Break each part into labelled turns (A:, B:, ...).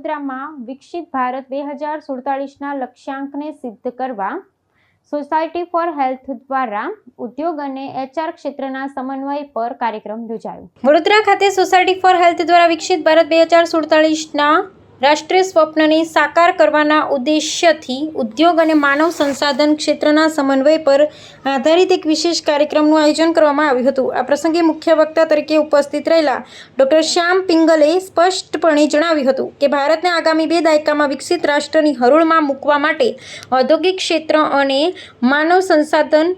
A: વડોદરામાં વિકસિત ભારત 2047ના લક્ષ્યાંકને સિદ્ધ કરવા સોસાયટી ફોર હેલ્થ દ્વારા ઉદ્યોગ અને એચઆર ક્ષેત્રના સમન્વય પર કાર્યક્રમ યોજાયો. વડોદરા ખાતે સોસાયટી ફોર હેલ્થ દ્વારા વિકસિત ભારત 2047ના રાષ્ટ્રીય સ્વપ્નને સાકાર કરવાના ઉદ્દેશ્યથી ઉદ્યોગ અને માનવ સંસાધન ક્ષેત્રના સમન્વય પર આધારિત એક વિશેષ કાર્યક્રમનું આયોજન કરવામાં આવ્યું હતું. આ પ્રસંગે મુખ્ય વક્તા તરીકે ઉપસ્થિત રહેલા ડૉક્ટર શ્યામ પિંગલે સ્પષ્ટપણે જણાવ્યું હતું કે ભારતને આગામી 2 દાયકામાં વિકસિત રાષ્ટ્રની હરોળમાં મૂકવા માટે ઔદ્યોગિક ક્ષેત્ર અને માનવ સંસાધન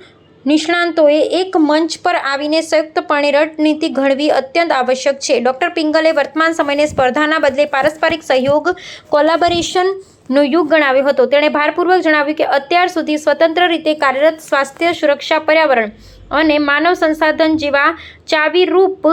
A: નિષ્ણાંતોએ એક મંચ પર આવીને સંયુક્તપણે રણનીતિ ઘડવી અત્યંત આવશ્યક છે. ડૉક્ટર પિંગલે વર્તમાન સમયને સ્પર્ધાના બદલે પારસ્પરિક સહયોગ કોલેબોરેશનનો યુગ ગણાવ્યો હતો. તેણે ભારપૂર્વક જણાવ્યું કે અત્યાર સુધી સ્વતંત્ર રીતે કાર્યરત સ્વાસ્થ્ય, સુરક્ષા, પર્યાવરણ અને માનવ સંસાધન જેવા ચાવીરૂપ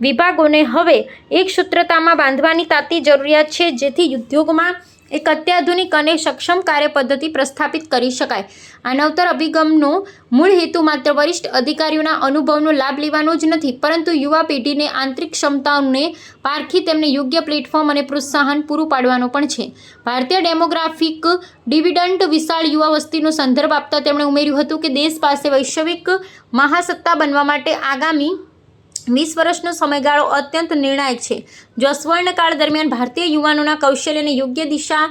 A: વિભાગોને હવે એક સૂત્રતામાં બાંધવાની તાતી જરૂરિયાત છે, જેથી ઉદ્યોગમાં એક અત્યાધુનિક અને સક્ષમ કાર્યપદ્ધતિ પ્રસ્થાપિત કરી શકાય. આ નવતર અભિગમનો મૂળ હેતુ માત્ર વરિષ્ઠ અધિકારીઓના અનુભવનો લાભ લેવાનો જ નથી, પરંતુ યુવા પેઢીને આંતરિક ક્ષમતાઓને પારખી તેમને યોગ્ય પ્લેટફોર્મ અને પ્રોત્સાહન પૂરું પાડવાનો પણ છે. ભારતીય ડેમોગ્રાફિક ડિવિડન્ડ વિશાળ યુવા વસ્તીનો સંદર્ભ આપતા તેમણે ઉમેર્યું હતું કે દેશ પાસે વૈશ્વિક મહાસત્તા બનવા માટે આગામી 20 વર્ષનો સમયગાળો અત્યંત નિર્ણાયક છે. જો સ્વર્ણકાળ દરમિયાન ભારતીય યુવાનોના કૌશલ્યને યોગ્ય દિશા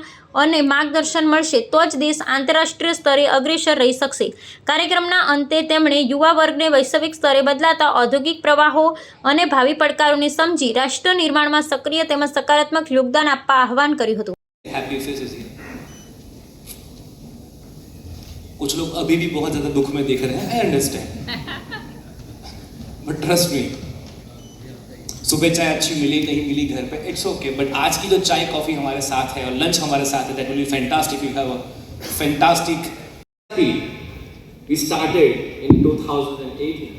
A: અને માર્ગદર્શન મળશે તો જ દેશ આંતરરાષ્ટ્રીય સ્તરે અગ્રેસર રહી શકશે. કાર્યક્રમના અંતે તેમણે યુવા વર્ગને વૈશ્વિક સ્તરે બદલાતા ઔદ્યોગિક પ્રવાહો અને ભાવિ પડકારોને સમજી રાષ્ટ્ર નિર્માણમાં સક્રિય તેમજ સકારાત્મક યોગદાન આપવા આહ્વાન કર્યું હતું.
B: कुछ लोग अभी भी बहुत ज़्यादा दुख में देख रहे हैं, I understand, but trust me, सुबह चाय अच्छी मिली नहीं मिली घर पे, इट्स ओके, बट आज की जो चाय कॉफ़ी हमारे साथ है और लंच हमारे साथ है, that will be fantastic. You have a fantastic. We started in 2018.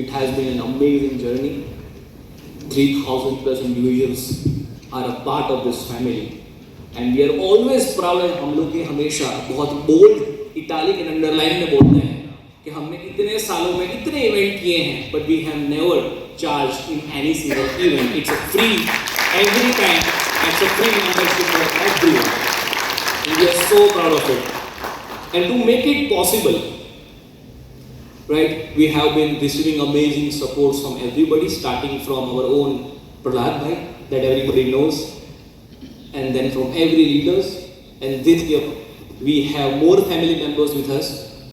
B: It has been an amazing journey. 3,000 plus individuals are a part of this family. And we are always proud. हम लोग ये हमेशा बहुत bold italic and underline में बोलते हैं कि हमने इतने सालों में इतने इवेंट किए हैं, but we have never charged in any single event. It's a free every time. It's a free membership for everyone. And we are so proud of it. And to make it possible, right? We have been receiving amazing support from everybody, starting from our own Prahlad bhai that everybody knows. And then from every leaders, and this year we have more family members with us.